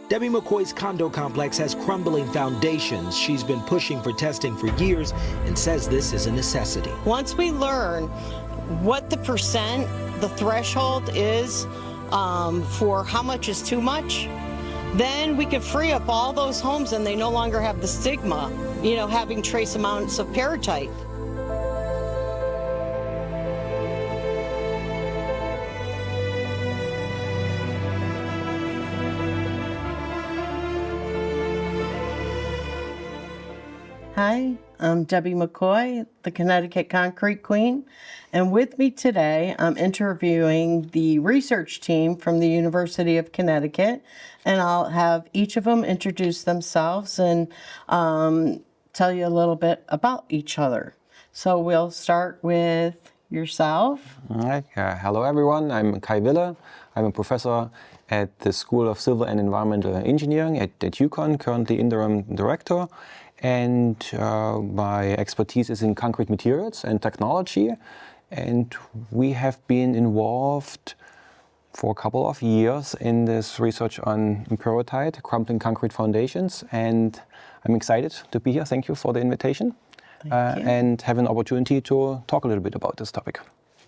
Debbie McCoy's condo complex has crumbling foundations. She's been pushing for testing for years and says this is a necessity. Once we learn what the percent, the threshold is for how much is too much, then we can free up all those homes and they no longer have the stigma, having trace amounts of peritite. Hi, I'm Debbie McCoy, the Connecticut Concrete Queen, and with me today I'm interviewing the research team from the University of Connecticut, and I'll have each of them introduce themselves and tell you a little bit about each other. So we'll start with yourself. All right. Hello everyone, I'm Kai Wille. I'm a professor at the School of Civil and Environmental Engineering at UConn, currently interim director. And my expertise is in concrete materials and technology. And we have been involved for a couple of years in this research on peritite, crumbling concrete foundations. And I'm excited to be here. Thank you for the invitation. And have an opportunity to talk a little bit about this topic.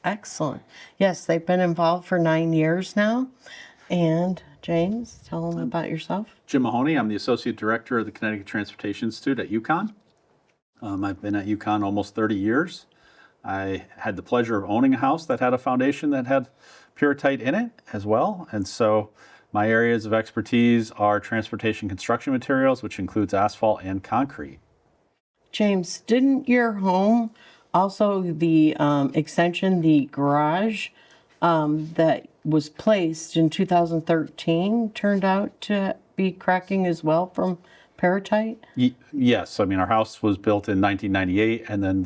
Excellent. Yes, they've been involved for 9 years now. And James, tell them about yourself. Jim Mahoney, I'm the Associate Director of the Connecticut Transportation Institute at UConn. I've been at UConn almost 30 years. I had the pleasure of owning a house that had a foundation that had peritite in it as well. And so my areas of expertise are transportation construction materials, which includes asphalt and concrete. James, didn't your home also the extension, the garage that was placed in 2013 turned out to be cracking as well from peritite? Yes, I mean our house was built in 1998, and then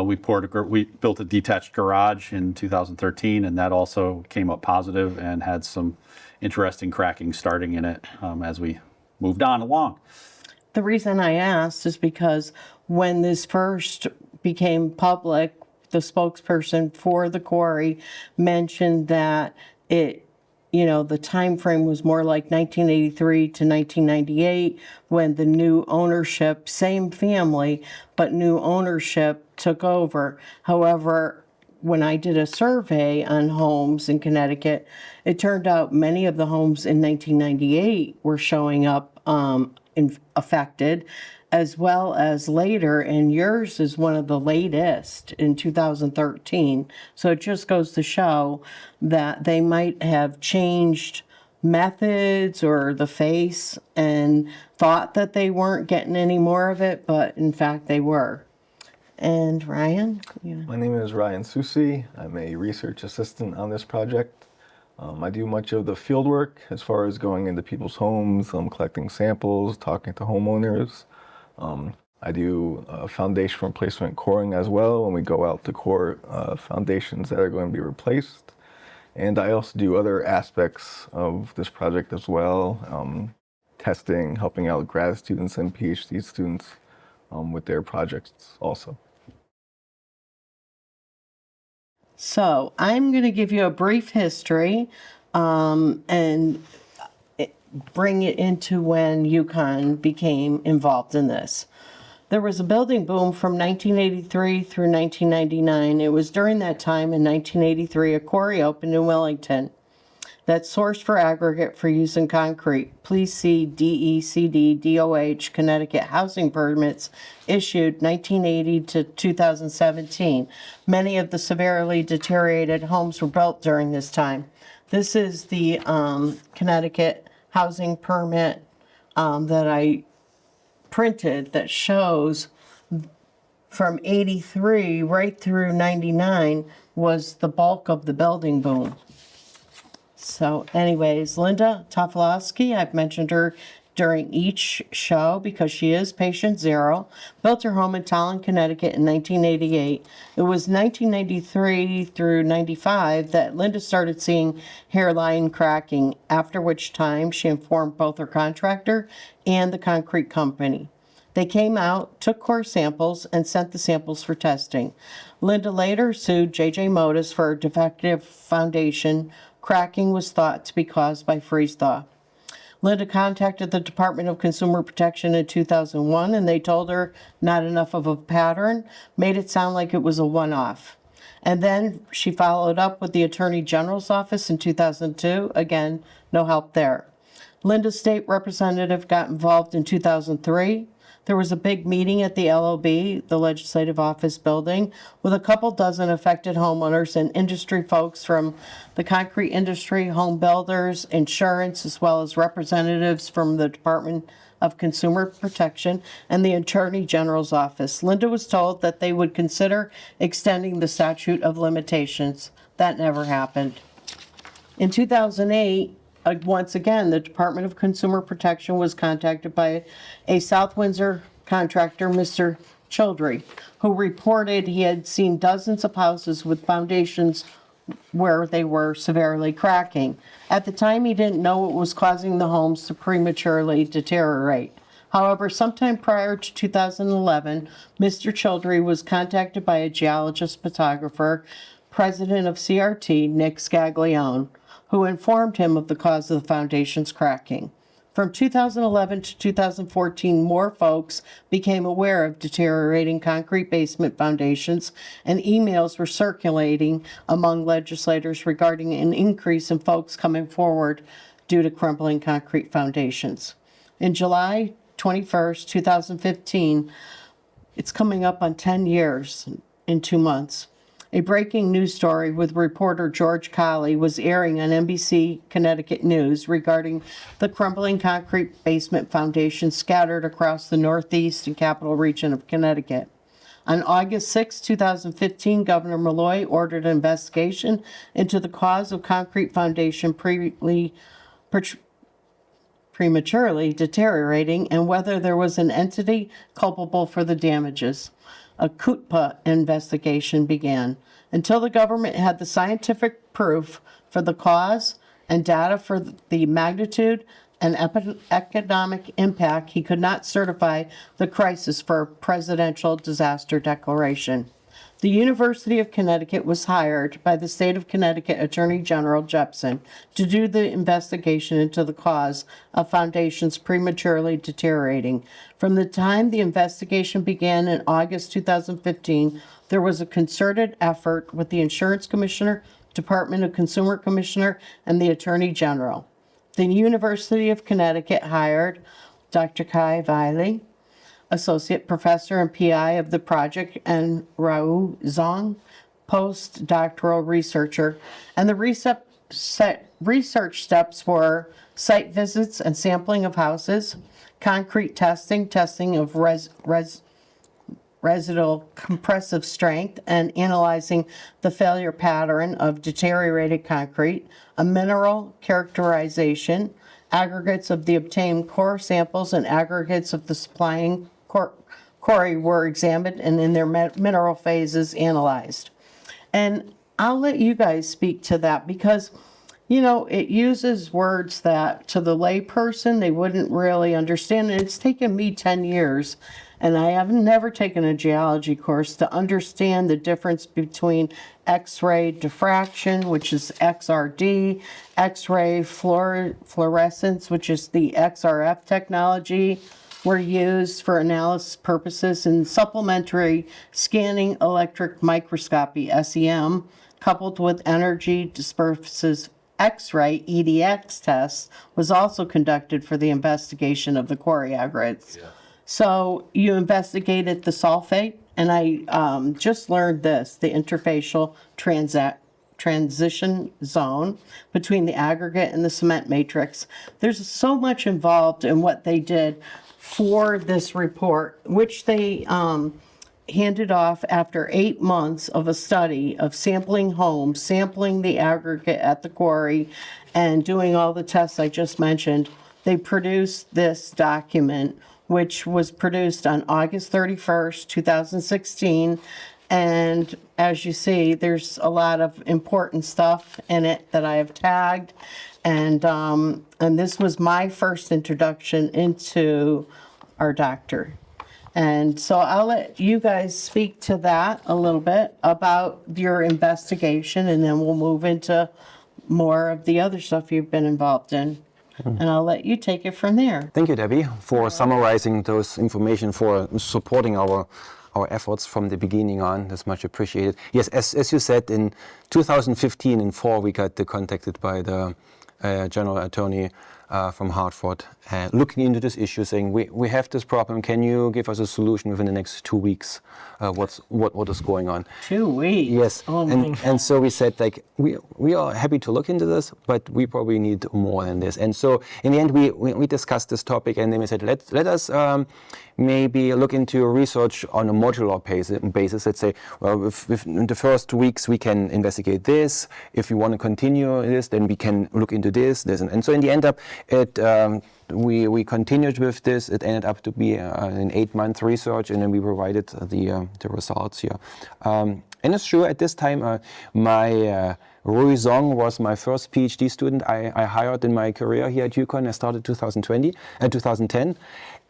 we built a detached garage in 2013, and that also came up positive and had some interesting cracking starting in it as we moved on along. The reason I asked is because when this first became public, the spokesperson for the quarry mentioned that the time frame was more like 1983 to 1998 when the new ownership, same family, but new ownership took over. However, when I did a survey on homes in Connecticut, it turned out many of the homes in 1998 were showing up affected, as well as later, and yours is one of the latest in 2013. So it just goes to show that they might have changed methods or the face and thought that they weren't getting any more of it, but in fact they were. And Ryan? Yeah. My name is Ryan Susi. I'm a research assistant on this project. I do much of the field work as far as going into people's homes, collecting samples, talking to homeowners. I do foundation replacement coring as well when we go out to core foundations that are going to be replaced. And I also do other aspects of this project as well, testing, helping out grad students and PhD students with their projects also. So I'm going to give you a brief history and bring it into when UConn became involved in this. There was a building boom from 1983 through 1999. It was during that time in 1983 a quarry opened in Wellington that sourced for aggregate for use in concrete. Please see DECD DOH Connecticut housing permits issued 1980 to 2017. Many of the severely deteriorated homes were built during this time. This is the Connecticut housing permit that I printed that shows from 83 right through 99 was the bulk of the building boom. So anyways, Linda Tofalowski, I've mentioned her during each show because she is patient zero, built her home in Tallinn, Connecticut in 1988. It was 1993 through 95 that Linda started seeing hairline cracking, after which time she informed both her contractor and the concrete company. They came out, took core samples, and sent the samples for testing. Linda later sued J.J. Modis for a defective foundation. Cracking was thought to be caused by freeze-thaw. Linda contacted the Department of Consumer Protection in 2001, and they told her not enough of a pattern, made it sound like it was a one-off. And then she followed up with the Attorney General's office in 2002. Again, no help there. Linda's state representative got involved in 2003. There was a big meeting at the LOB, the Legislative Office Building, with a couple dozen affected homeowners and industry folks from the concrete industry, home builders, insurance, as well as representatives from the Department of Consumer Protection and the Attorney General's office. Linda was told that they would consider extending the statute of limitations. That never happened. In 2008, once again, the Department of Consumer Protection was contacted by a South Windsor contractor, Mr. Childry, who reported he had seen dozens of houses with foundations where they were severely cracking. At the time, he didn't know what was causing the homes to prematurely deteriorate. However, sometime prior to 2011, Mr. Childry was contacted by a geologist photographer, president of CRT, Nick Scaglione, who informed him of the cause of the foundation's cracking. From 2011 to 2014, more folks became aware of deteriorating concrete basement foundations, and emails were circulating among legislators regarding an increase in folks coming forward due to crumbling concrete foundations. In July 21st, 2015, it's coming up on 10 years in 2 months. A breaking news story with reporter George Colley was airing on NBC Connecticut News regarding the crumbling concrete basement foundations scattered across the Northeast and Capital Region of Connecticut. On August 6, 2015, Governor Malloy ordered an investigation into the cause of concrete foundation prematurely deteriorating and whether there was an entity culpable for the damages. A CUTPA investigation began. Until the government had the scientific proof for the cause and data for the magnitude and economic impact, he could not certify the crisis for a presidential disaster declaration. The University of Connecticut was hired by the state of Connecticut Attorney General Jepsen to do the investigation into the cause of foundations prematurely deteriorating. From the time the investigation began in August 2015, there was a concerted effort with the Insurance Commissioner, Department of Consumer Commissioner, and the Attorney General. The University of Connecticut hired Dr. Kai Wiley, Associate Professor and PI of the project, and Rao Zhang, postdoctoral researcher. And the research steps were site visits and sampling of houses, concrete testing of residual compressive strength, and analyzing the failure pattern of deteriorated concrete, a mineral characterization, aggregates of the obtained core samples and aggregates of the supplying quarry were examined and in their mineral phases analyzed. And I'll let you guys speak to that because, you know, it uses words that to the layperson they wouldn't really understand. And it's taken me 10 years, and I have never taken a geology course to understand the difference between X-ray diffraction, which is XRD, X-ray fluorescence, which is the XRF technology, were used for analysis purposes, and supplementary scanning electric microscopy, SEM, coupled with energy dispersive X-ray, EDX tests, was also conducted for the investigation of the quarry aggregates. Yeah. So you investigated the sulfate, and I just learned this, the interfacial transition zone between the aggregate and the cement matrix. There's so much involved in what they did for this report, which they handed off after 8 months of a study of sampling homes, sampling the aggregate at the quarry, and doing all the tests I just mentioned. They produced this document, which was produced on August 31st, 2016. And as you see, there's a lot of important stuff in it that I have tagged. And this was my first introduction into our doctor. And so I'll let you guys speak to that a little bit about your investigation, and then we'll move into more of the other stuff you've been involved in. And I'll let you take it from there. Thank you, Debbie, for summarizing those information, for supporting our efforts from the beginning on. That's much appreciated. Yes, as you said, in 2015 and 4, we got contacted by the General Attorney from Hartford, looking into this issue, saying we have this problem. Can you give us a solution within the next 2 weeks? What is going on? 2 weeks. Yes, Oh my and so we said, like, we are happy to look into this, but we probably need more than this. And so in the end, we discussed this topic, and then we said, let us maybe look into research on a modular basis. Let's say, well, if in the first weeks we can investigate this. If you want to continue this, then we can look into this. And so in the end up, we continued with this. It ended up to be an 8-month research, and then we provided the results here. And it's true, at this time, my Rui Zong was my first PhD student I hired in my career here at UConn. I started 2010.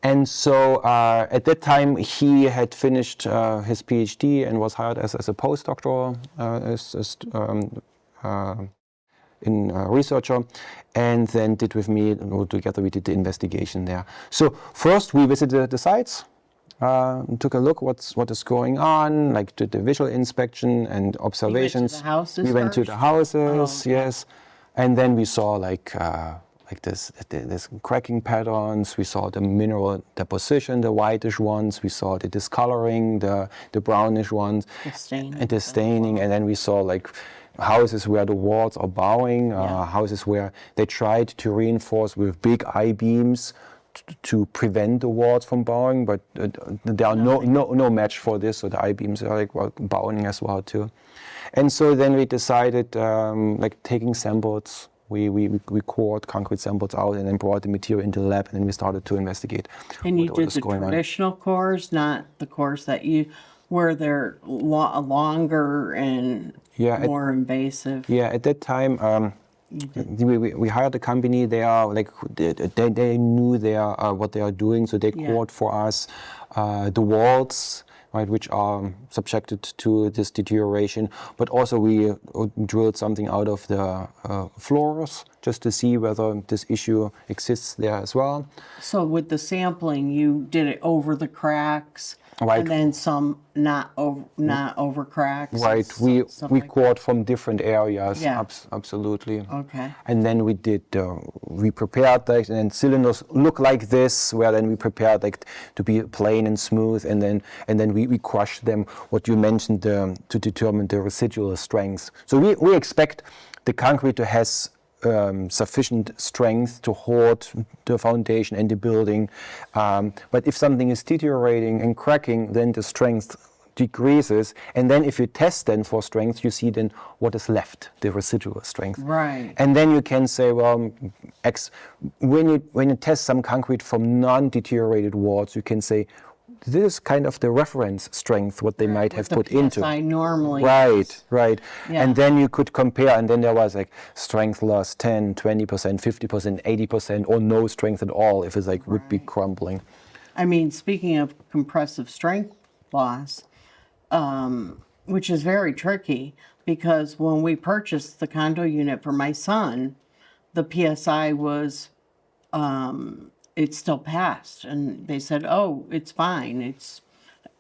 And so at that time, he had finished his PhD and was hired as a postdoctoral researcher, and then did with me, together we did the investigation there. So first we visited the sites, took a look what is going on, like did the visual inspection and observations. You went to the houses We went to first? the houses, Oh, okay. yes. And then we saw like this cracking patterns, we saw the mineral deposition, the whitish ones, we saw the discoloring, the brownish ones, The staining. and the staining, and then we saw like houses where the walls are bowing, houses where they tried to reinforce with big I-beams to prevent the walls from bowing, but there are no match for this, so the I-beams are like bowing as well too. And so then we decided, like taking samples, we cored concrete samples out and then brought the material into the lab, and then we started to investigate And you what did is the going on. traditional cores, not the cores that where they're longer and more invasive. Yeah, at that time, we hired a company. They are like they knew what they are doing, so they cored for us the walls, right, which are subjected to this deterioration. But also we drilled something out of the floors just to see whether this issue exists there as well. So with the sampling, you did it over the cracks, Right. and then some not over cracks. Right, stuff we like cored from different areas. Yeah. Absolutely. Okay. And then we prepared that, and then cylinders look like this, where then we prepared like to be plain and smooth, and then we crushed them. What you mentioned to determine the residual strength. So we expect the concrete to has sufficient strength to hold the foundation and the building. But if something is deteriorating and cracking, then the strength decreases. And then if you test then for strength, you see then what is left, the residual strength. Right. And then you can say, well, when you test some concrete from non-deteriorated walls, you can say, this is kind of the reference strength, what they might have put into. I normally. Right. Yeah. And then you could compare, and then there was like strength loss 10, 20%, 50%, 80%, or no strength at all if it's like would be crumbling. I mean, speaking of compressive strength loss, which is very tricky, because when we purchased the condo unit for my son, the PSI was, it still passed, and they said, oh, it's fine.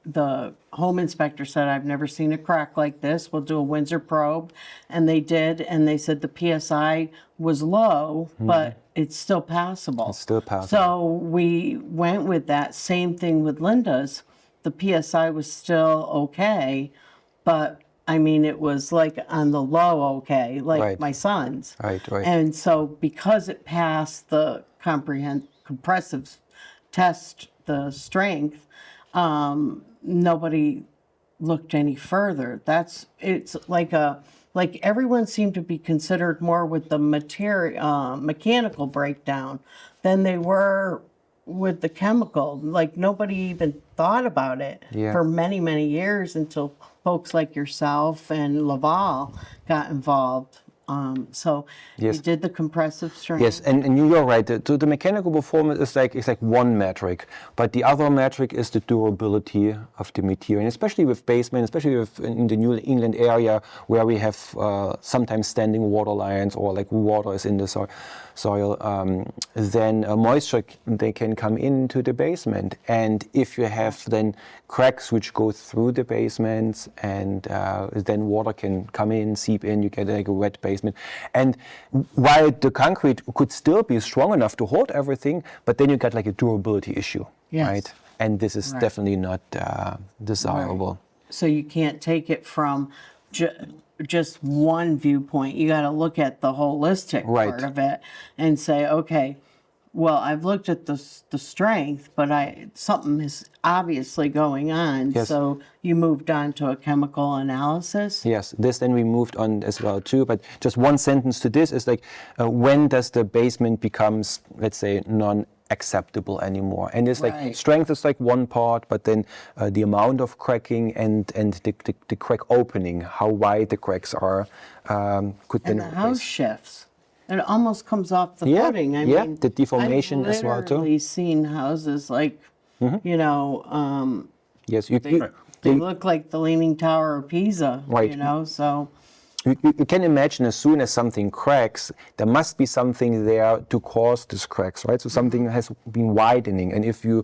The home inspector said, I've never seen a crack like this. We'll do a Windsor probe. And they did, and they said the PSI was low, but it's still passable. It's still passable. So we went with that. Same thing with Linda's. The PSI was still okay, but I mean, it was like on the low okay, like my son's. Right. And so because it passed the compressive test, the strength, nobody looked any further. It's like everyone seemed to be considered more with the mechanical breakdown than they were with the chemical. Like nobody even thought about it for many, many years until folks like yourself and Laval got involved. So Yes. you did the compressive strength. Yes, and you're right. The mechanical performance is like one metric, but the other metric is the durability of the material, and especially with basement, especially in the New England area where we have sometimes standing water lines or like water is in the soil, then moisture they can come into the basement, and if you have then cracks which go through the basements, and then water can come in, seep in, you get like a wet basement. And while the concrete could still be strong enough to hold everything, but then you get like a durability issue, Yes. right? And this is definitely not desirable. So you can't take it from just one viewpoint. You got to look at the holistic part of it and say, okay, well, I've looked at the strength, but something is obviously going on. Yes. So you moved on to a chemical analysis. Yes, this then we moved on as well too. But just one sentence to this is like, when does the basement becomes, let's say, non-acceptable anymore? And it's like strength is like one part, but then the amount of cracking and the crack opening, how wide the cracks are, could then And the house shifts. It almost comes off the footing. I mean, the deformation I've as well too. literally seen houses like, you know, Yes, they look like the Leaning Tower of Pisa. Right. You know, so you can imagine as soon as something cracks, there must be something there to cause these cracks, right? So something has been widening, and if you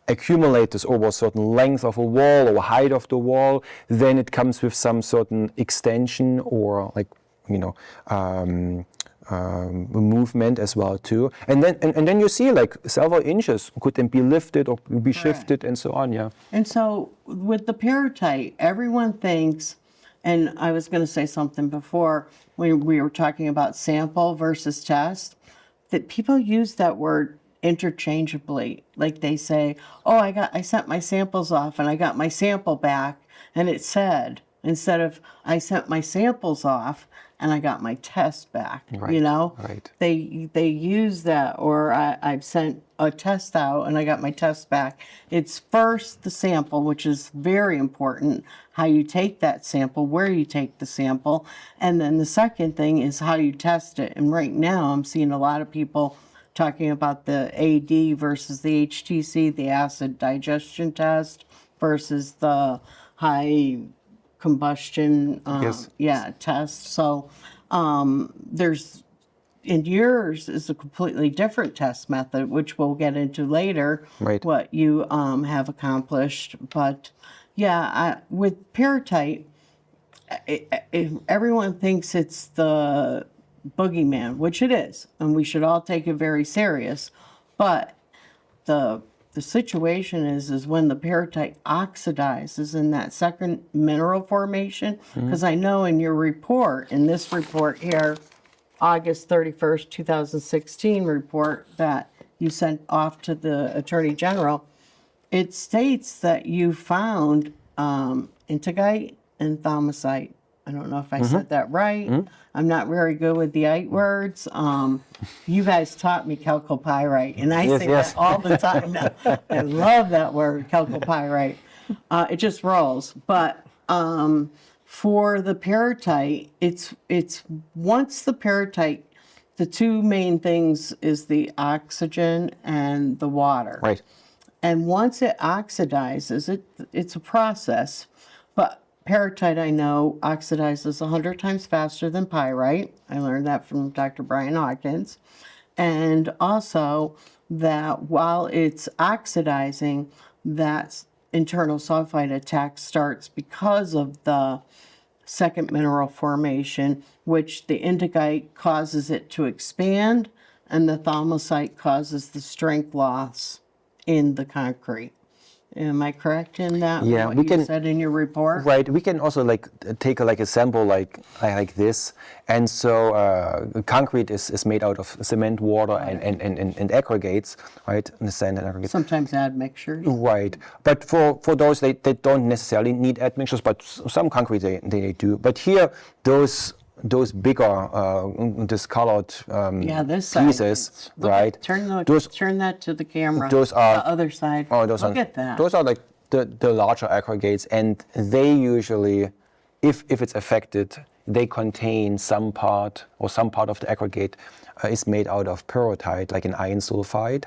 accumulate this over a certain length of a wall or height of the wall, then it comes with some certain extension or like, you know, movement as well too, and then you see like several inches could then be lifted or be shifted and so on. Yeah. And so with the peritite, everyone thinks, and I was going to say something before when we were talking about sample versus test, that people use that word interchangeably. Like they say, oh, I sent my samples off and I got my sample back, and it said, instead of I sent my samples off and I got my test back, you know? Right. They use that, or I've sent a test out and I got my test back. It's first the sample, which is very important, how you take that sample, where you take the sample, and then the second thing is how you test it. And right now I'm seeing a lot of people talking about the AD versus the HTC, the acid digestion test versus the high combustion test. So there's, in yours is a completely different test method, which we'll get into later, what you have accomplished. But yeah, with peritite, everyone thinks it's the boogeyman, which it is, and we should all take it very serious. But the situation is when the peritite oxidizes in that second mineral formation, because I know in your report, in this report here, August 31st, 2016 report that you sent off to the Attorney General, it states that you found integite and thaumasite. I don't know if I said that right. I'm not very good with the ite words. You guys taught me chalcopyrite, and I say that all the time. I love that word, chalcopyrite. It just rolls. But for the peritite, it's once the peritite, the two main things is the oxygen and the water. Right. And once it oxidizes, it's a process. But peritite, I know, oxidizes 100 times faster than pyrite. I learned that from Dr. Brian Hawkins. And also that while it's oxidizing, that internal sulfide attack starts because of the second mineral formation, which the integite causes it to expand, and the thaumasite causes the strength loss in the concrete. Am I correct in that? Yeah, what we you can said in your report. Right. We can also like take a sample like this, and so concrete is made out of cement, water, and aggregates, right? And the sand and aggregates. Sometimes add mixtures. Right. But for those they don't necessarily need admixtures, but some concrete they do. But here those bigger discolored this pieces, side. right? Turn that to the camera. Those are the other side. Oh, those Look are, at that. Those are like the larger aggregates, and they usually, if it's affected, they contain some part of the aggregate is made out of peroxide, like an iron sulfide.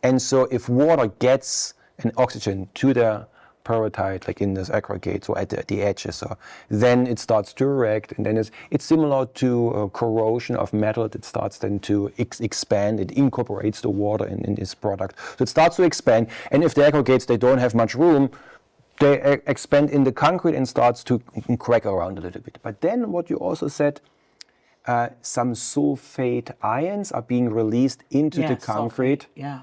And so if water gets an oxygen to the peroxide, like in this aggregate, so at the edges, so then it starts to react, and then it's similar to corrosion of metal. It starts then to expand. It incorporates the water in this product. So it starts to expand, and if the aggregates, they don't have much room, they expand in the concrete and starts to crack around a little bit. But then what you also said, some sulfate ions are being released into the concrete. Sulfate, yeah.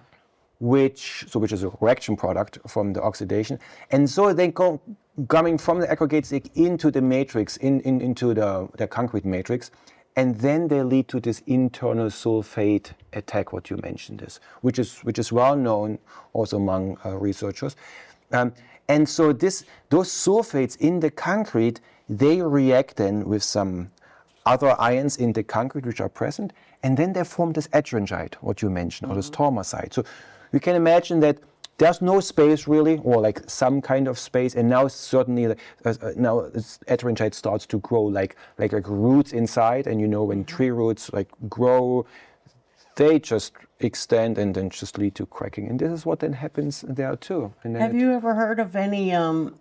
Which is a reaction product from the oxidation, and so they go coming from the aggregates into the matrix, into the concrete matrix, and then they lead to this internal sulfate attack. What you mentioned which is well known also among researchers, and so those sulfates in the concrete, they react then with some other ions in the concrete which are present, and then they form this adrengite, what you mentioned, or this tormasite. So you can imagine that there's no space really, or like some kind of space, and now certainly now this adrengite starts to grow like roots inside, and when tree roots like grow, they just extend and then just lead to cracking, and this is what then happens there too. And then Have you ever heard of any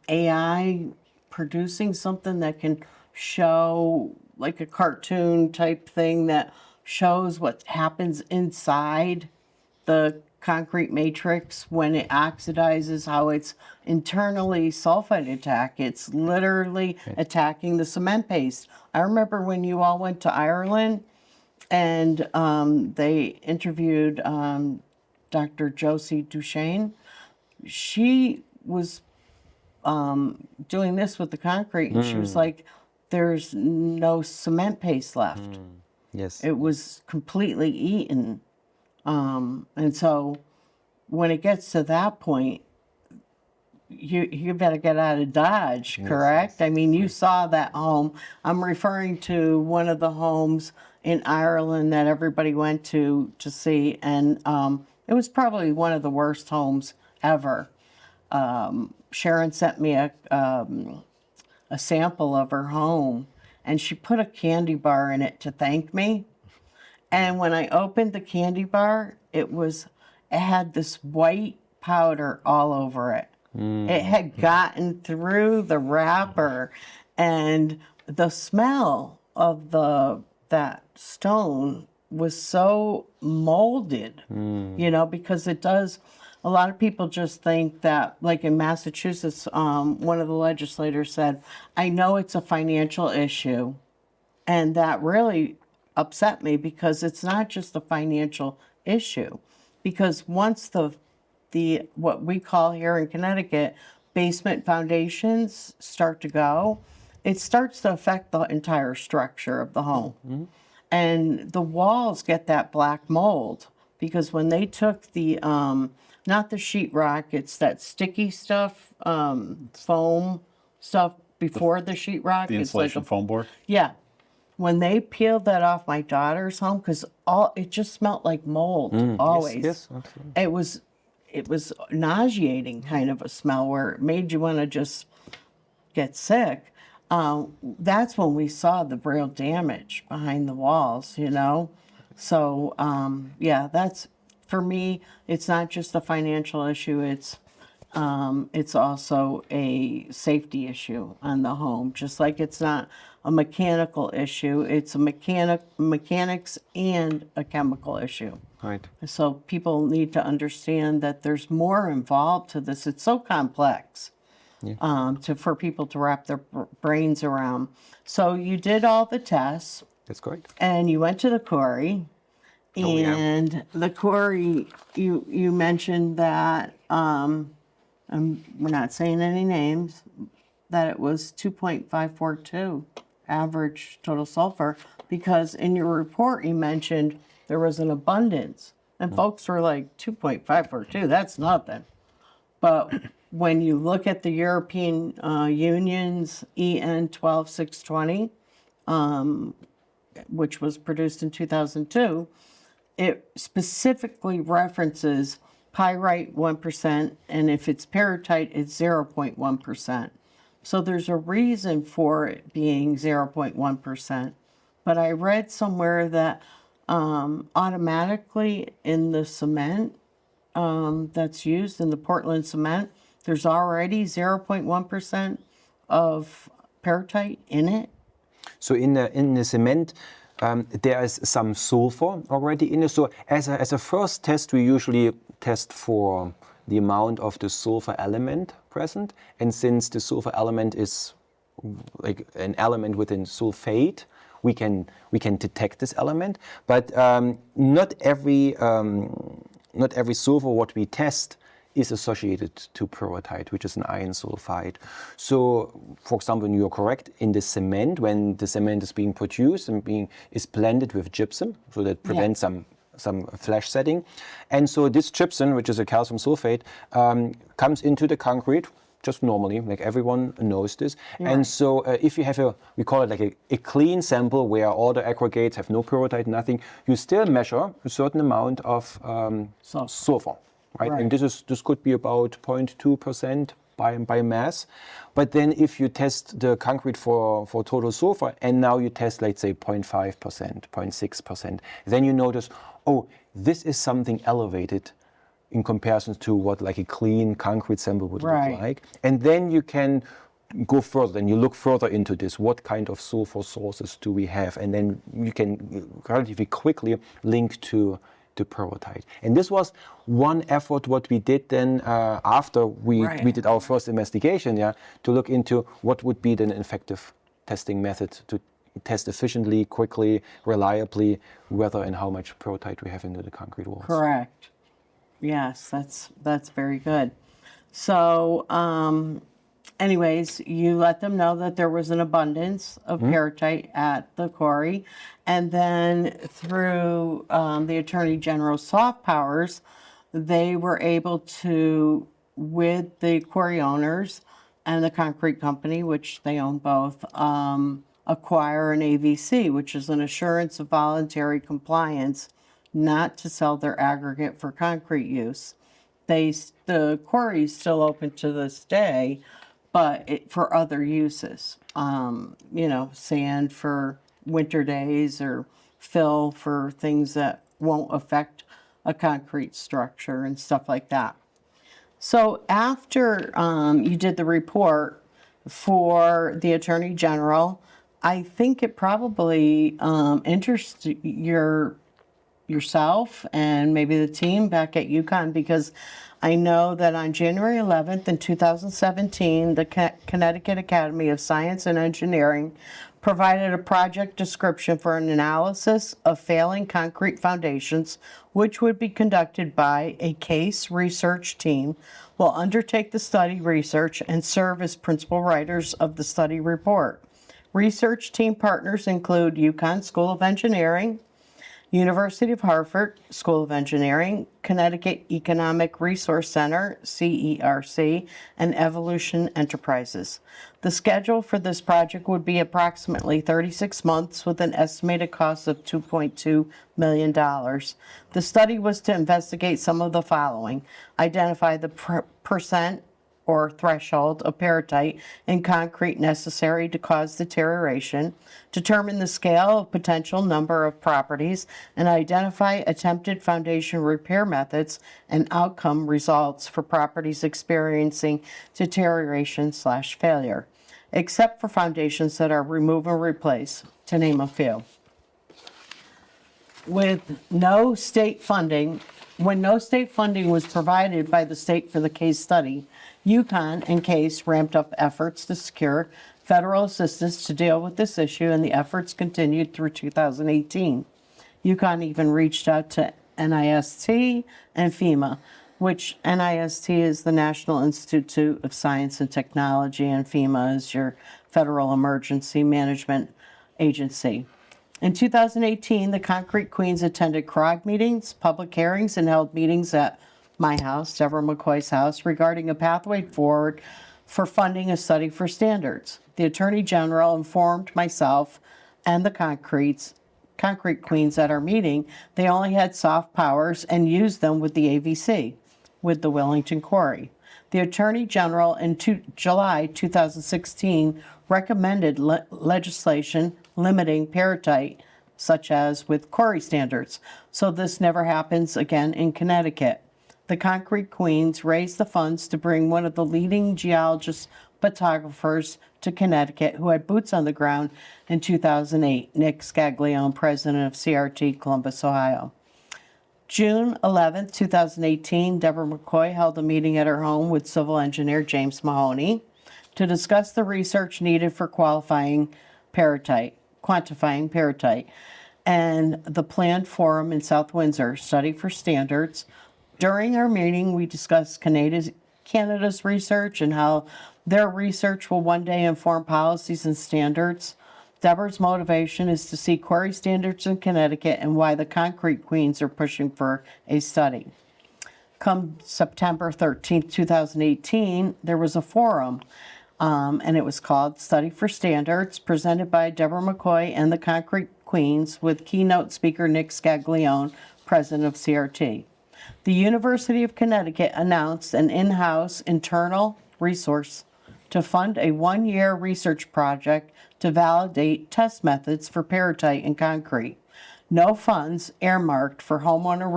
AI producing something that can show, like a cartoon type thing that shows what happens inside the concrete matrix when it oxidizes, how it's internally sulfite attack? It's literally attacking the cement paste. I remember when you all went to Ireland and they interviewed Dr. Josie Duchesne. She was doing this with the concrete, and she was like, there's no cement paste left. Yes. It was completely eaten. And so when it gets to that point, you better get out of Dodge, correct? Yes. I mean, you saw that home. I'm referring to one of the homes in Ireland that everybody went to see, and it was probably one of the worst homes ever. Sharon sent me a sample of her home, and she put a candy bar in it to thank me. And when I opened the candy bar, it had this white powder all over it. It had gotten through the wrapper, and the smell of that stone was so molded, because it does. A lot of people just think that, like in Massachusetts, one of the legislators said, I know it's a financial issue. And that really upset me, because it's not just a financial issue. Because once the what we call here in Connecticut basement foundations start to go, it starts to affect the entire structure of the home. And the walls get that black mold, because when they took the not the sheetrock, it's that sticky stuff, foam stuff before the sheetrock. The insulation foam board? Yeah. When they peeled that off my daughter's home, because it just smelled like mold, always. Yes, absolutely. It was nauseating kind of a smell where it made you want to just get sick. That's when we saw the real damage behind the walls, So, that's, for me, it's not just a financial issue, it's also a safety issue on the home. Just like it's not a mechanical issue, it's a mechanics and a chemical issue. Right. So people need to understand that there's more involved to this. It's so complex for people to wrap their brains around. So you did all the tests. That's correct. And you went to the quarry. And the quarry, you mentioned that, we're not saying any names, that it was 2.542 average total sulfur, because in your report you mentioned there was an abundance. And folks were like, 2.542, that's nothing. But when you look at the European Union's EN 12620, which was produced in 2002, it specifically references pyrite 1%, and if it's peritite, it's 0.1%. So there's a reason for it being 0.1%. But I read somewhere that automatically in the cement that's used in the Portland cement, there's already 0.1% of peritite in it. So in the cement, there is some sulfur already in it. So as a first test, we usually test for the amount of the sulfur element present. And since the sulfur element is like an element within sulfate, we can detect this element. But not every sulfur what we test is associated to peritite, which is an iron sulfide. So, for example, you're correct, in the cement, when the cement is being produced and is blended with gypsum, so that prevents some flash setting. And so this gypsum, which is a calcium sulfate, comes into the concrete just normally, like everyone knows this. Yeah. And so if you have we call it like a clean sample where all the aggregates have no peritite, nothing, you still measure a certain amount of sulfur. Right? And this could be about 0.2% by mass. But then if you test the concrete for total sulfur, and now you test, let's say, 0.5%, 0.6%, then you notice, oh, this is something elevated in comparison to what like a clean concrete sample would look like. And then you can go further and you look further into this. What kind of sulfur sources do we have? And then you can relatively quickly link to peritite. And this was one effort what we did then after we did our first investigation, to look into what would be then an effective testing method to test efficiently, quickly, reliably, whether and how much peritite we have into the concrete walls. Correct. Yes, that's very good. So anyways, you let them know that there was an abundance of peritite at the quarry. And then through the Attorney General's soft powers, they were able to, with the quarry owners and the concrete company, which they own both, acquire an AVC, which is an assurance of voluntary compliance, not to sell their aggregate for concrete use. The quarry is still open to this day, but for other uses, sand for winter days or fill for things that won't affect a concrete structure and stuff like that. So after you did the report for the Attorney General, I think it probably interests yourself and maybe the team back at UConn, because I know that on January 11th in 2017, the Connecticut Academy of Science and Engineering provided a project description for an analysis of failing concrete foundations, which would be conducted by a case research team, will undertake the study research and serve as principal writers of the study report. Research team partners include UConn School of Engineering, University of Hartford School of Engineering, Connecticut Economic Resource Center, CERC, and Evolution Enterprises. The schedule for this project would be approximately 36 months with an estimated cost of $2.2 million. The study was to investigate some of the following: identify the percent or threshold of peritite in concrete necessary to cause deterioration, determine the scale of potential number of properties, and identify attempted foundation repair methods and outcome results for properties experiencing deterioration/failure, except for foundations that are remove and replace, to name a few. When no state funding was provided by the state for the case study, UConn and CASE ramped up efforts to secure federal assistance to deal with this issue, and the efforts continued through 2018. UConn even reached out to NIST and FEMA, which NIST is the National Institute of Science and Technology, and FEMA is your Federal Emergency Management Agency. In 2018, the Concrete Queens attended CROG meetings, public hearings, and held meetings at my house, Deborah MacCoy's house, regarding a pathway forward for funding a study for standards. The Attorney General informed myself and the Concrete Queens at our meeting they only had soft powers and used them with the AVC. with the Willington Quarry. The Attorney General in July 2016 recommended legislation limiting peritite, such as with quarry standards, so this never happens again in Connecticut. The Concrete Queens raised the funds to bring one of the leading geologist photographers to Connecticut who had boots on the ground in 2008, Nick Scaglione, president of CRT Columbus, Ohio. June 11, 2018, Deborah MacCoy held a meeting at her home with civil engineer James Mahoney to discuss the research needed for quantifying peritite, and the planned forum in South Windsor, Study for Standards. During our meeting, we discussed Canada's research and how their research will one day inform policies and standards. Deborah's motivation is to see quarry standards in Connecticut and why the Concrete Queens are pushing for a study. Come September 13, 2018, there was a forum, and it was called Study for Standards, presented by Deborah MacCoy and the Concrete Queens with keynote speaker Nick Scaglione, president of CRT. The University of Connecticut announced an in-house internal resource to fund a one-year research project to validate test methods for peritite in concrete. No funds earmarked for homeowner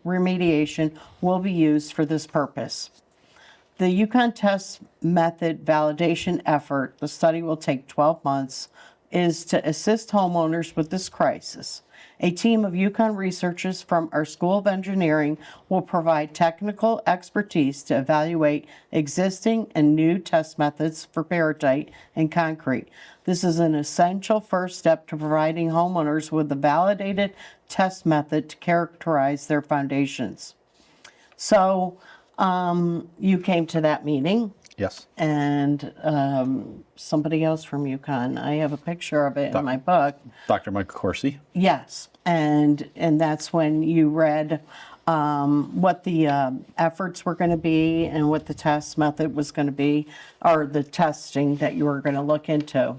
remediation will be used for this purpose. The Yukon test method validation effort, the study will take 12 months, is to assist homeowners with this crisis. A team of Yukon researchers from our School of Engineering will provide technical expertise to evaluate existing and new test methods for peritite and concrete. This is an essential first step to providing homeowners with a validated test method to characterize their foundations. So you came to that meeting. Yes. And somebody else from Yukon. I have a picture of it in my book. Dr. Mike Corsi. Yes, and that's when you read what the efforts were going to be and what the test method was going to be, or the testing that you were going to look into.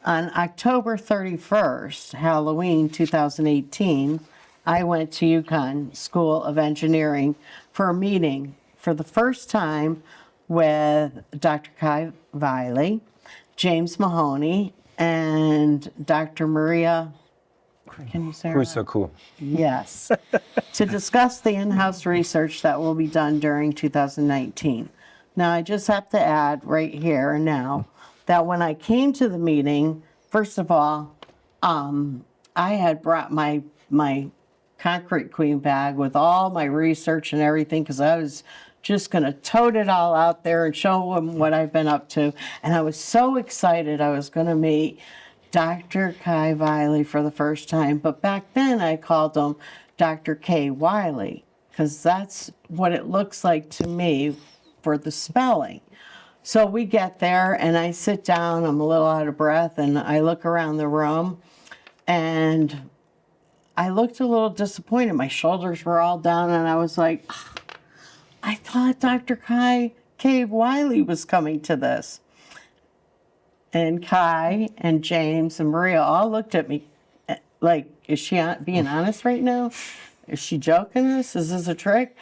On October 31st, Halloween 2018, I went to Yukon School of Engineering for a meeting for the first time with Dr. Kai Wiley, James Mahoney, and Dr. Maria, can you say her name? Cool. Yes, to discuss the in-house research that will be done during 2019. Now, I just have to add right here and now that when I came to the meeting, first of all, I had brought my Concrete Queen bag with all my research and everything because I was just going to tote it all out there and show them what I've been up to. And I was so excited I was going to meet Dr. Kai Wiley for the first time. But back then I called him Dr. K. Wiley because that's what it looks like to me for the spelling. So we get there and I sit down, I'm a little out of breath, and I look around the room and I looked a little disappointed. My shoulders were all down and I was like, I thought Dr. Kai K. Wiley was coming to this. And Kai and James and Maria all looked at me like, is she being honest right now? Is she joking us? Is this a trick?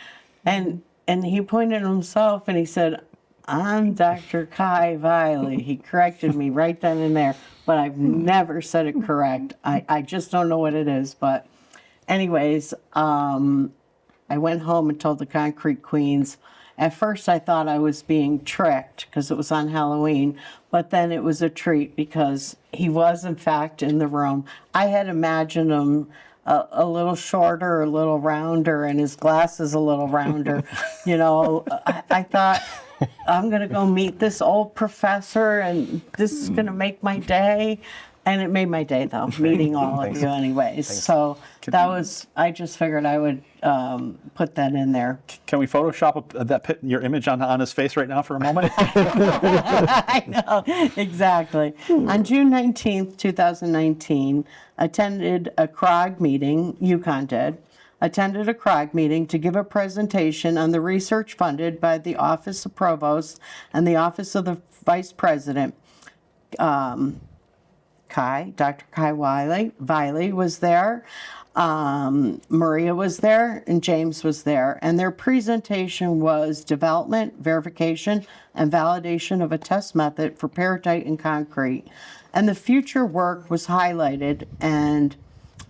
And he pointed at himself and he said, I'm Dr. Kai Wiley. He corrected me right then and there, but I've never said it correct. I just don't know what it is. But anyways, I went home and told the Concrete Queens. At first I thought I was being tricked because it was on Halloween, but then it was a treat because he was in fact in the room. I had imagined him a little shorter, a little rounder, and his glasses a little rounder. You know, I thought, I'm going to go meet this old professor and this is going to make my day. And it made my day, though, meeting all of you anyways. So that was, I just figured I would put that in there. Can we Photoshop your image on his face right now for a moment? I know, exactly. On June 19th, 2019, attended a CROG meeting, Yukon did, attended a CROG meeting to give a presentation on the research funded by the Office of Provost and the Office of the Vice President. Dr. Kai Wiley was there. Maria was there and James was there, and their presentation was development, verification, and validation of a test method for peritite in concrete. And the future work was highlighted, and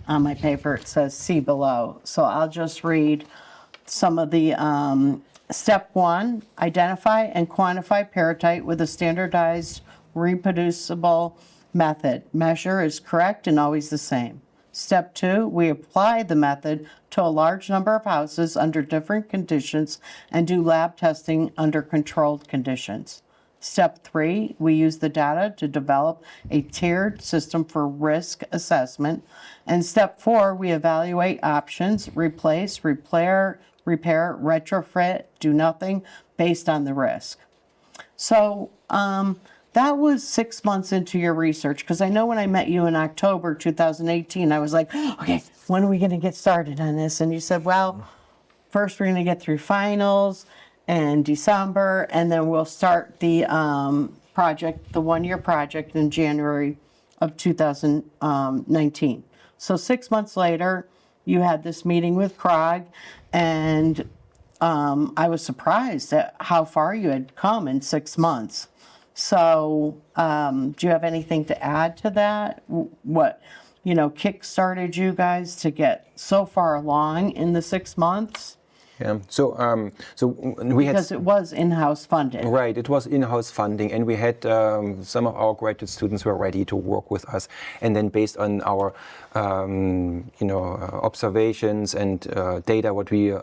on my paper it says see below. So I'll just read some of the step 1, identify and quantify peritite with a standardized reproducible method. Measure is correct and always the same. Step 2, we apply the method to a large number of houses under different conditions and do lab testing under controlled conditions. Step 3, we use the data to develop a tiered system for risk assessment. And step 4, we evaluate options, replace, repair, retrofit, do nothing based on the risk. So that was 6 months into your research, because I know when I met you in October 2018, I was like, okay, when are we going to get started on this? And you said, well, first we're going to get through finals in December, and then we'll start the project, the 1-year project in January of 2019. So 6 months later, you had this meeting with Krog, and I was surprised at how far you had come in 6 months. So do you have anything to add to that? What, kick-started you guys to get so far along in the 6 months? Yeah. So we had, Because it was in-house funded. right, it was in-house funding, and we had some of our graduate students were ready to work with us, and then based on our observations and data what we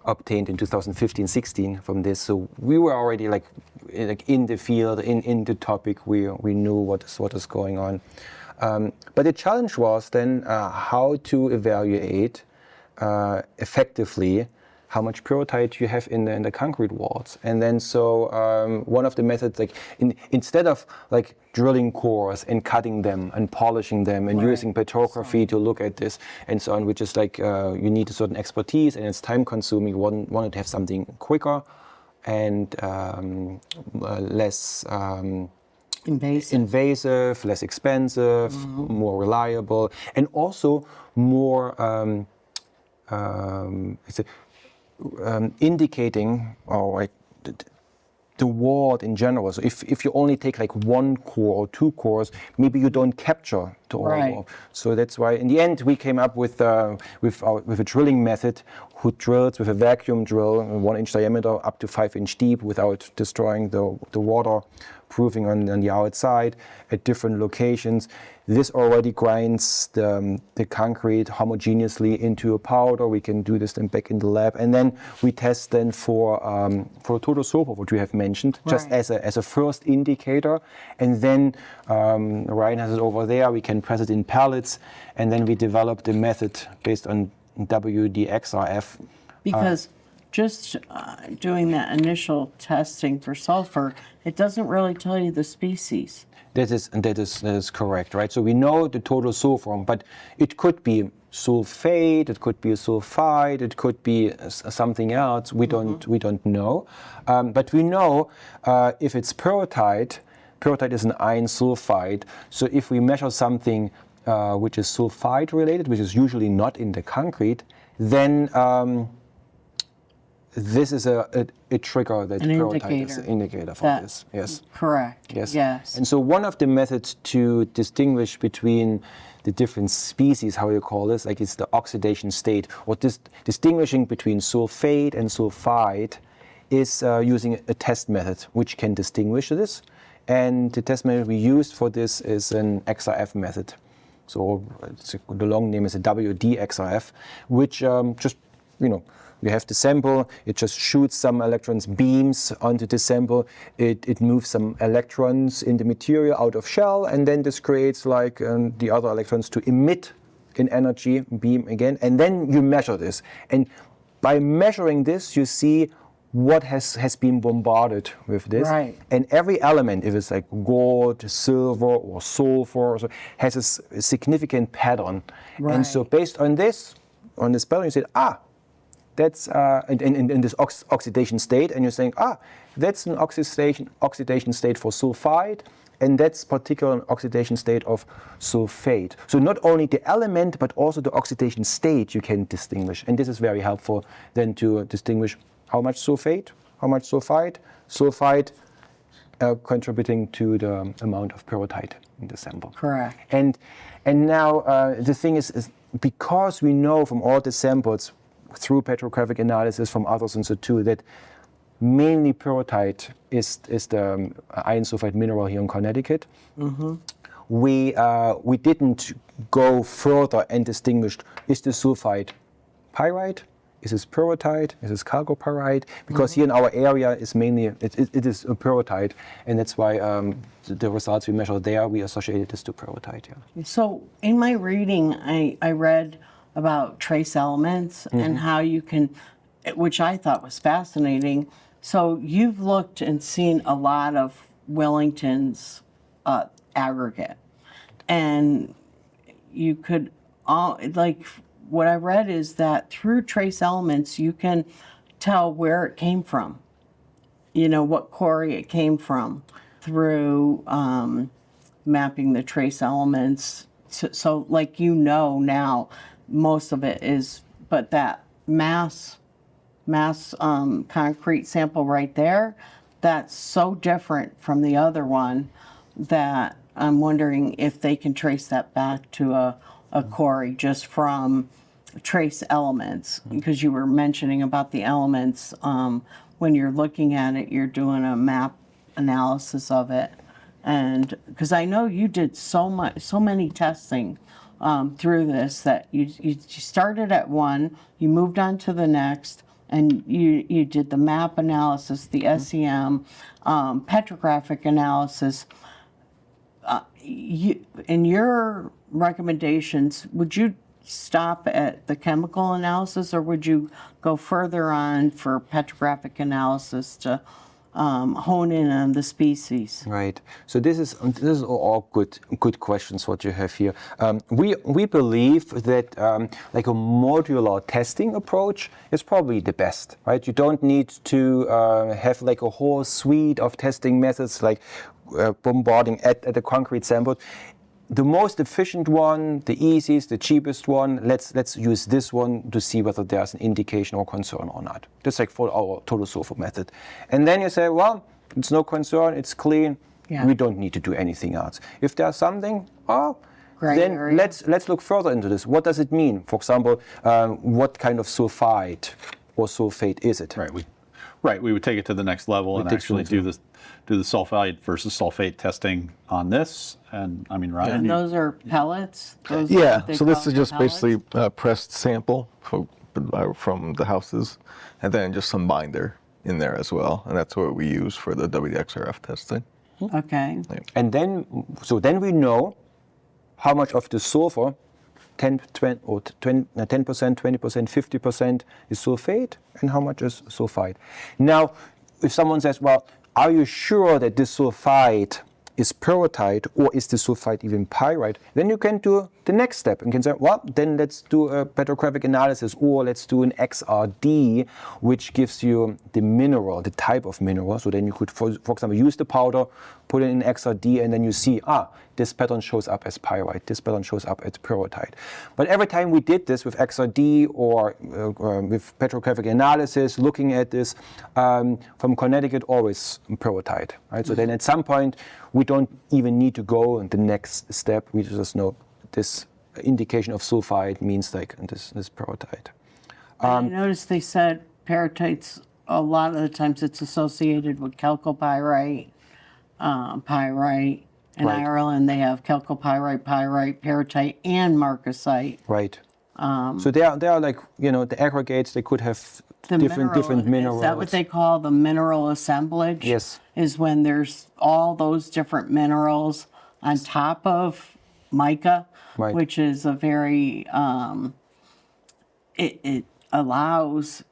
obtained in 2015-16 from this, so we were already like in the field, in the topic. We knew what is going on, but the challenge was then how to evaluate effectively how much peritite you have in the concrete walls. And then so one of the methods, like instead of like drilling cores and cutting them and polishing them and using petrography to look at this and so on, which is like you need a certain expertise and it's time consuming. You wanted to have something quicker and less invasive, less expensive, more reliable, and also more indicating or like the wall in general. So if you only take like 1 core or 2 cores, maybe you don't capture the whole wall. So that's why in the end we came up with a drilling method who drills with a vacuum drill, 1 inch diameter up to 5 inch deep without destroying the water proofing on the outside at different locations. This already grinds the concrete homogeneously into a powder. We can do this then back in the lab, and then we test then for total sulfur, which we have mentioned, just as a first indicator. And then Ryan has it over there. We can press it in pellets, and then we develop the method based on WDXRF. Because just doing that initial testing for sulfur, it doesn't really tell you the species. That is correct, right? So we know the total sulfur, but it could be sulfate, it could be a sulfide, it could be something else. We don't know, but we know if it's peritite. Peritite is an iron sulfide. So if we measure something which is sulfide related, which is usually not in the concrete, then this is a trigger that peritite is an indicator for this. Yes. Correct. Yes. And so one of the methods to distinguish between the different species, how you call this, like it's the oxidation state, or distinguishing between sulfate and sulfide, is using a test method which can distinguish this. And the test method we used for this is an XRF method. So the long name is a WDXRF, which just, you have the sample, it just shoots some electrons, beams onto the sample, it moves some electrons in the material out of shell, and then this creates like the other electrons to emit in energy, beam again, and then you measure this. And by measuring this, you see what has been bombarded with this. And every element, if it's like gold, silver, or sulfur, or so, has a significant pattern. And so based on this pattern, you say, that's in this oxidation state, and you're saying, that's an oxidation state for sulfide, and that's particular oxidation state of sulfate. So not only the element, but also the oxidation state you can distinguish. And this is very helpful then to distinguish how much sulfate, how much sulfide, contributing to the amount of pyrrhotite in the sample. Correct. And now the thing is because we know from all the samples through petrographic analysis from others in situ that mainly pyrrhotite is the iron sulfide mineral here in Connecticut. Mm-hmm. We didn't go further and distinguish, is the sulfide pyrite? Is this pyrrhotite? Is this chalcopyrite? Because here in our area is mainly, it is a pyrrhotite, and that's why the results we measure there, we associated this to pyrrhotite. Yeah. So in my reading, I read about trace elements and how you can, which I thought was fascinating. So you've looked and seen a lot of Wellington's aggregate, and you could what I read is that through trace elements you can tell where it came from, what quarry it came from through mapping the trace elements. So now most of it is, but that mass concrete sample right there, that's so different from the other one that I'm wondering if they can trace that back to a quarry just from trace elements, because you were mentioning about the elements. When you're looking at it, you're doing a map analysis of it, and because I know you did so many testing through this that you started at one, you moved on to the next, and you did the map analysis, the SEM, petrographic analysis. In your recommendations, would you stop at the chemical analysis, or would you go further on for petrographic analysis to hone in on the species? Right. So this is all good questions what you have here. We believe that like a modular testing approach is probably the best, right? You don't need to have like a whole suite of testing methods like bombarding at the concrete sample. The most efficient one, the easiest, the cheapest one, let's use this one to see whether there's an indication or concern or not. Just like for our total sulfur method. And then you say, well, it's no concern, it's clean, we don't need to do anything else. If there's something, then let's look further into this. What does it mean? For example, what kind of sulfide or sulfate is it? Right. We would take it to the next level and actually do the sulfide versus sulfate testing on this. And I mean, Ryan. And those are pellets? So this is just basically a pressed sample from the houses, and then just some binder in there as well. And that's what we use for the WXRF testing. Okay. And then we know how much of the sulfur, 10%, 20%, 50% is sulfate, and how much is sulfide. Now, if someone says, well, are you sure that this sulfide is pyrrhotite, or is the sulfide even pyrite? Then you can do the next step and can say, well, then let's do a petrographic analysis, or let's do an XRD, which gives you the mineral, the type of mineral. So then you could, for example, use the powder, put it in XRD, and then you see, this pattern shows up as pyrite, this pattern shows up as pyrrhotite. But every time we did this with XRD or with petrographic analysis, looking at this, from Connecticut, always pyrrhotite, right? So then at some point, we don't even need to go in the next step. We just know this indication of sulfide means like this pyrrhotite. I noticed they said pyrrhotites, a lot of the times it's associated with chalcopyrite, pyrite. In Ireland, they have chalcopyrite, pyrite, pyrrhotite, and marcasite. Right. So they are like, the aggregates, they could have different minerals. Is that what they call the mineral assemblage? Yes. Is when there's all those different minerals on top of mica, which is a very, it allows,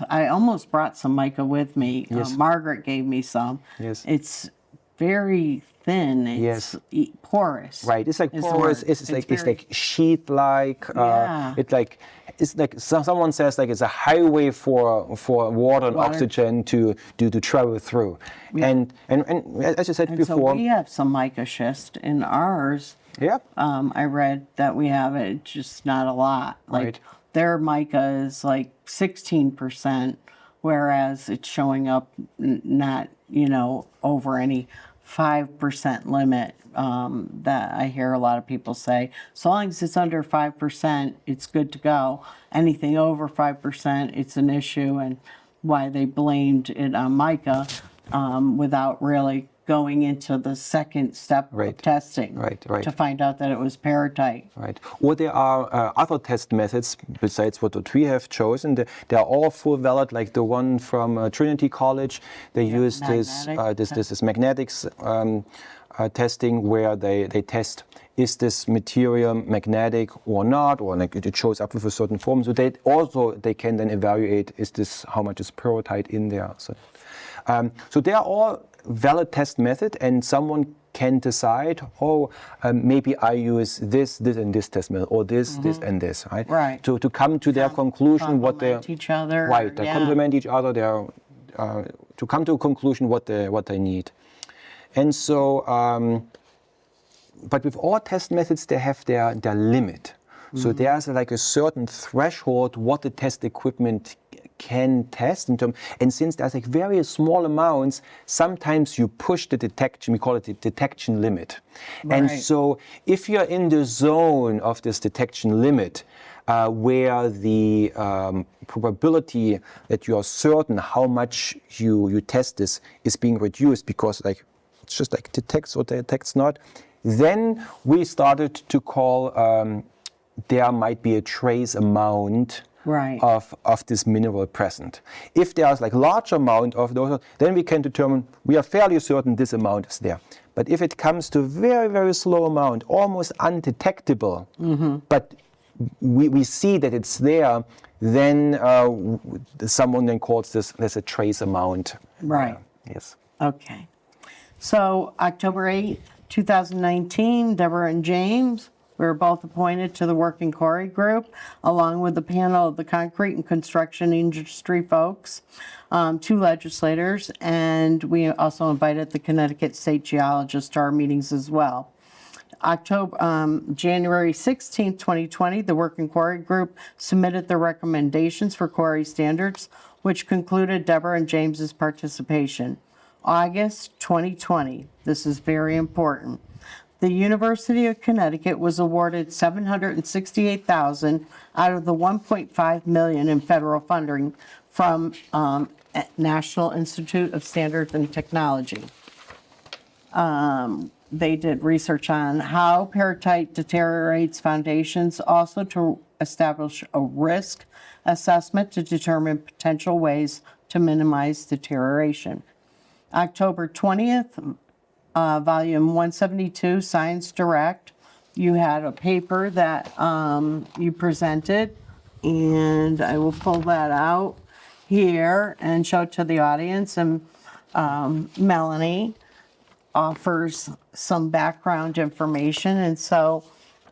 I almost brought some mica with me. Yes. Margaret gave me some. Yes. It's very thin. It's porous. Right. It's like porous. It's like sheath-like. It like it's like someone says like it's a highway for water and oxygen to travel through. Yeah. And as you said And before, so we have some mica schist in ours. yeah, I read that we have it, just not a lot. Like Right. their mica is like 16%, whereas it's showing up not, over any 5% limit that I hear a lot of people say. So long as it's under 5%, it's good to go. Anything over 5%, it's an issue, and why they blamed it on mica without really going into the second step of Right. testing Right. to find out that it was peritite. Right. Or there are other test methods besides what we have chosen. They are all full valid, like the one from Trinity College. They use this magnetics testing where they test, is this material magnetic or not, or like it shows up with a certain form. So they can then evaluate, how much is peritite in there. So they are all valid test method, and someone can decide, maybe I use this and this test method, or this and this, right? Right. To come to their conclusion, what they Complement each other. right, they yeah. complement each other. To come to a conclusion what they need, and so. But with all test methods, they have their limit. So there's like a certain threshold what the test equipment can test and since there's like very small amounts, sometimes you push the detection, we call it the detection limit. Right. And so if you're in the zone of this detection limit, where the probability that you are certain how much you test this is being reduced because like it's just like detects or detects not, then we started to call there might be a trace amount Right. of this mineral present. If there's like large amount of those, then we can determine, we are fairly certain this amount is there. But if it comes to very, very slow amount, almost undetectable, but we see that it's there, then someone then calls this as a trace amount. Right. Yes. Okay. So October 8th, 2019, Deborah and James were both appointed to the Working Quarry Group, along with the panel of the concrete and construction industry folks, 2 legislators, and we also invited the Connecticut State Geologist to our meetings as well. January 16th, 2020, the Working Quarry Group submitted their recommendations for quarry standards, which concluded Deborah and James's participation. August 2020, this is very important. The University of Connecticut was awarded $768,000 out of the $1.5 million in federal funding from National Institute of Standards and Technology. They did research on how peritite deteriorates foundations, also to establish a risk assessment to determine potential ways to minimize deterioration. October 20th, volume 172, Science Direct, you had a paper that you presented, and I will pull that out here and show it to the audience. And Melanie offers some background information, and so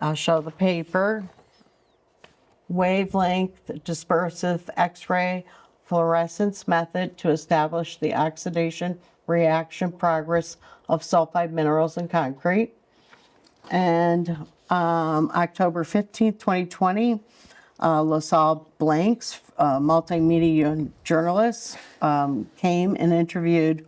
I'll show the paper. Wavelength dispersive X-ray fluorescence method to establish the oxidation reaction progress of sulfide minerals in concrete. And October 15th, 2020, LaSalle Blanks, multimedia journalist, came and interviewed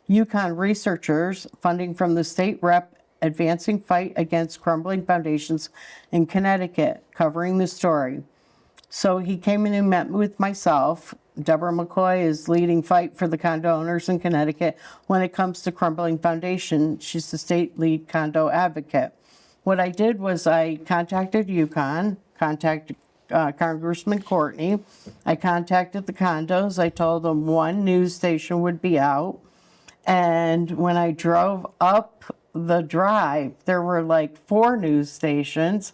UConn researchers funding from the state rep advancing fight against crumbling foundations in Connecticut, covering the story. So he came in and met with myself. Deborah MacCoy is leading fight for the condo owners in Connecticut when it comes to crumbling foundation. She's the state lead condo advocate. What I did was I contacted UConn, contacted Congressman Courtney. I contacted the condos. I told them one news station would be out. And when I drove up the drive, there were like 4 news stations,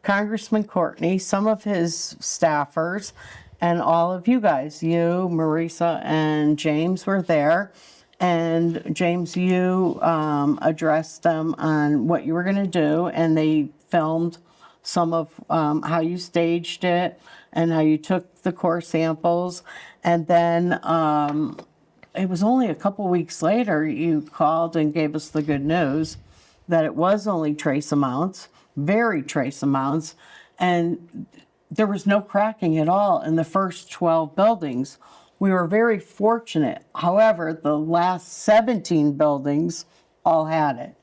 Congressman Courtney, some of his staffers, and all of you guys. You, Marisa, and James were there. And James, you addressed them on what you were going to do, and they filmed some of how you staged it and how you took the core samples. And then it was only a couple weeks later you called and gave us the good news that it was only trace amounts, very trace amounts, and there was no cracking at all in the first 12 buildings. We were very fortunate. However, the last 17 buildings all had it.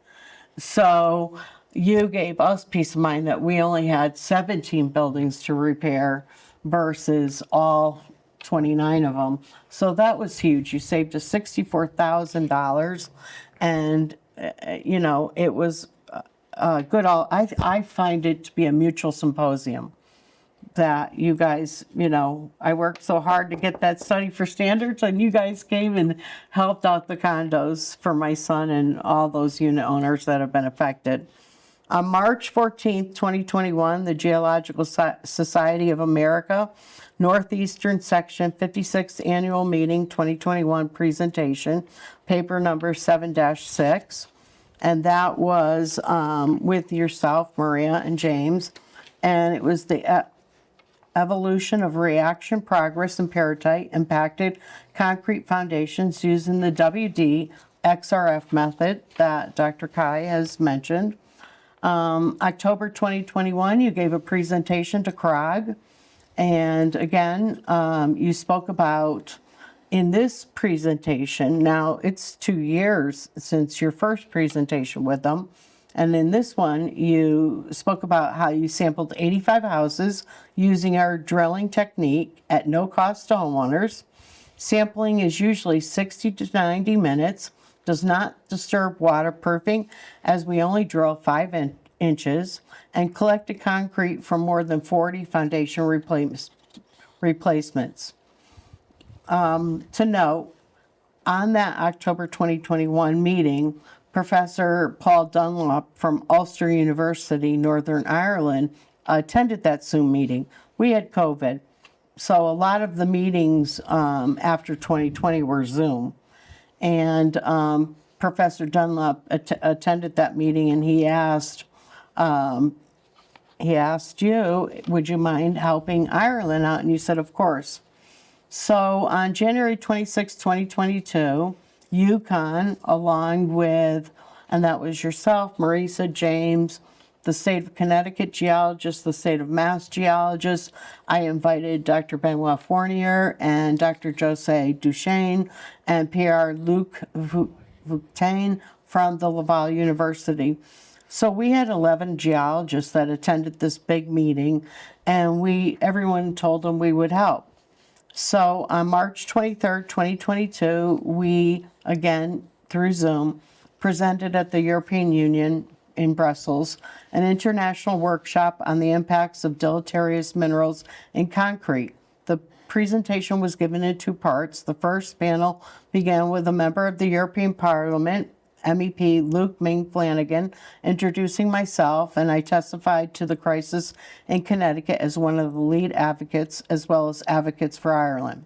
So you gave us peace of mind that we only had 17 buildings to repair versus all 29 of them. So that was huge. You saved us $64,000, and you know, it was good. I find it to be a mutual symposium that you guys, you know, I worked so hard to get that study for standards, and you guys came and helped out the condos for my son and all those unit owners that have been affected. On March 14th, 2021, the Geological Society of America, Northeastern Section 56th Annual Meeting 2021 presentation, paper number 7-6, and that was with yourself, Maria, and James, and it was the evolution of reaction progress and peritite impacted concrete foundations using the WD XRF method that Dr. Kai has mentioned. October 2021, you gave a presentation to CROG, and again, you spoke about in this presentation, now it's 2 years since your first presentation with them, and in this one, you spoke about how you sampled 85 houses using our drilling technique at no cost to homeowners. Sampling is usually 60 to 90 minutes, does not disturb waterproofing as we only drill 5 inches, and collected concrete from more than 40 foundation replacements. To note, on that October 2021 meeting, Professor Paul Dunlop from Ulster University, Northern Ireland, attended that Zoom meeting. We had COVID, so a lot of the meetings after 2020 were Zoom. And Professor Dunlop attended that meeting, and he asked you, would you mind helping Ireland out? And you said, of course. So on January 26, 2022, UConn, along with, and that was yourself, Marisa, James, the state of Connecticut geologist, the state of Mass geologist. I invited Dr. Benoit Fournier and Dr. Jose Duchesne and Pierre-Luc Vautain from the Laval University. So we had 11 geologists that attended this big meeting, and everyone told them we would help. So on March 23rd, 2022, we, again, through Zoom, presented at the European Union in Brussels an international workshop on the impacts of deleterious minerals in concrete. The presentation was given in 2 parts. The first panel began with a member of the European Parliament, MEP Luke Ming Flanagan, introducing myself, and I testified to the crisis in Connecticut as one of the lead advocates, as well as advocates for Ireland.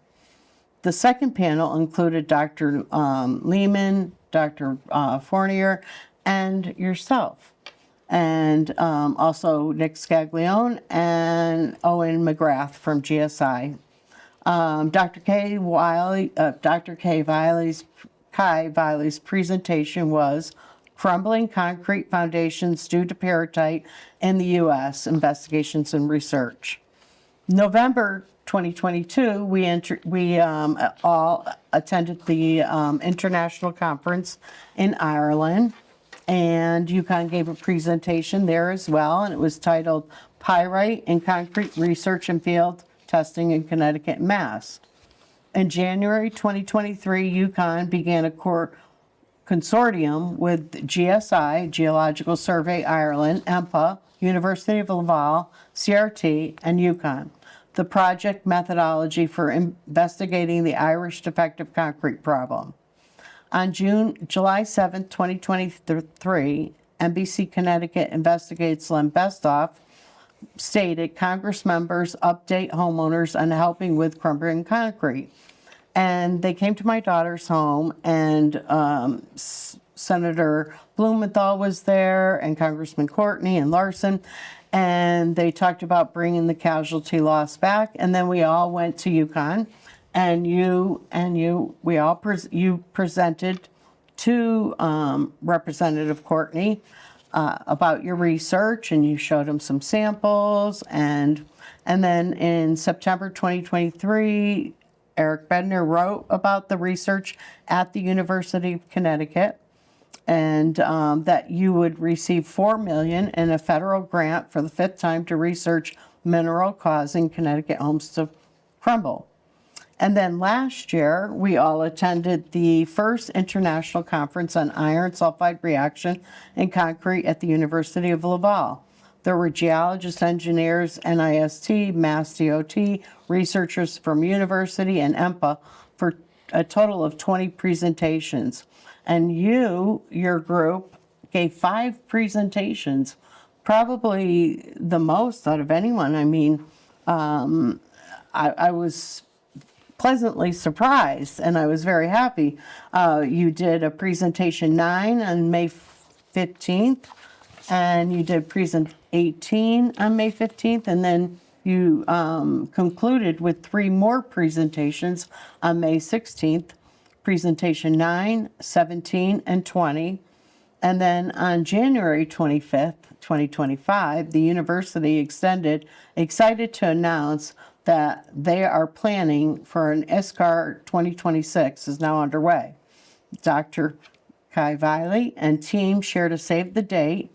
The second panel included Dr. Lehman, Dr. Fournier, and yourself, and also Nick Scaglione and Owen McGrath from GSI. Dr. Kai Viley's presentation was Crumbling Concrete Foundations Due to Peritite in the U.S., Investigations and Research. November 2022, we all attended the international conference in Ireland, and UConn gave a presentation there as well, and it was titled Pyrite in Concrete Research and Field Testing in Connecticut and Mass. In January 2023, UConn began a consortium with GSI, Geological Survey Ireland, EMPA, University of Laval, CRT, and UConn. The project methodology for investigating the Irish defective concrete problem. On July 7, 2023, NBC Connecticut Investigates Len Bestoff stated Congress members update homeowners on helping with crumbling concrete. And they came to my daughter's home, and Senator Blumenthal was there, and Congressman Courtney and Larson. and they talked about bringing the casualty loss back. And then we all went to UConn, and you presented to Representative Courtney about your research, and you showed him some samples. And then in September 2023, Eric Bednar wrote about the research at the University of Connecticut, and that you would receive $4 million in a federal grant for the 5th time to research mineral causing Connecticut homes to crumble. And then last year, we all attended the first international conference on iron sulfide reaction in concrete at the University of Laval. There were geologists, engineers, NIST, Mass DOT, researchers from university and EMPA for a total of 20 presentations. And your group, gave 5 presentations, probably the most out of anyone. I mean, I was pleasantly surprised, and I was very happy. You did a presentation 9 on May 15th, and you did present 18 on May 15th, and then you concluded with 3 more presentations on May 16th, presentation 9, 17, and 20. And then on January 25th, 2025, the university excited to announce that they are planning for an ISCAR 2026 is now underway. Dr. Kai Viley and team shared a save the date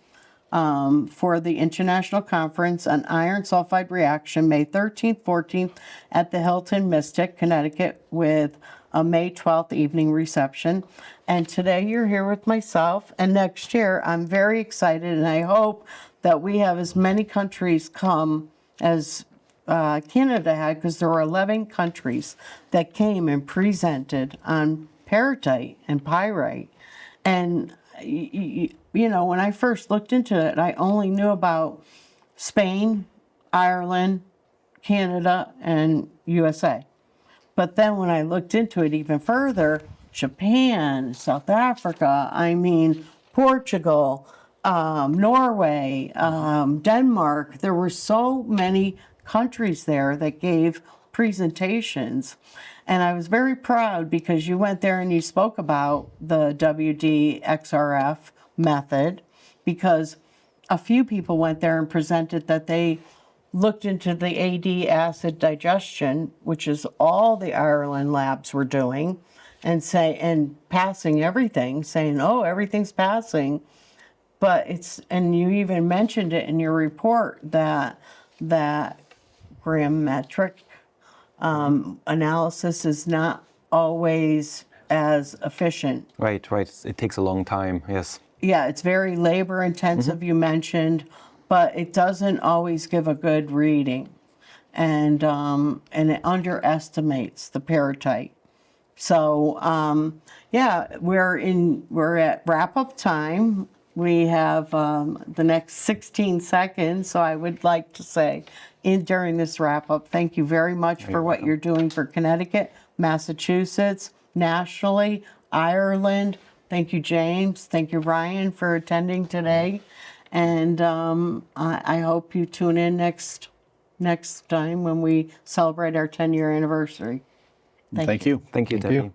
for the International Conference on Iron Sulfide Reaction, May 13th, 14th at the Hilton Mystic, Connecticut, with a May 12th evening reception. And today you're here with myself, and next year I'm very excited, and I hope that we have as many countries come as Canada had, because there were 11 countries that came and presented on peritite and pyrite. And, you know, when I first looked into it, I only knew about Spain, Ireland, Canada, and USA. But then when I looked into it even further, Japan, South Africa, Portugal, Norway, Denmark, there were so many countries there that gave presentations. And I was very proud because you went there and you spoke about the WDXRF method, because a few people went there and presented that they looked into the AD acid digestion, which is all the Ireland labs were doing, and passing everything, saying, oh, everything's passing. But and you even mentioned it in your report that grammetric analysis is not always as efficient. Right. It takes a long time, yes. Yeah, it's very labor intensive, you mentioned, but it doesn't always give a good reading. And it underestimates the peritite. So, yeah, we're at wrap-up time. We have the next 16 seconds, so I would like to say, during this wrap-up, thank you very much for what you're doing for Connecticut, Massachusetts, nationally, Ireland. Thank you, James. Thank you, Ryan, for attending today. And I hope you tune in next time when we celebrate our 10-year anniversary. Thank you. Thank you, Debbie.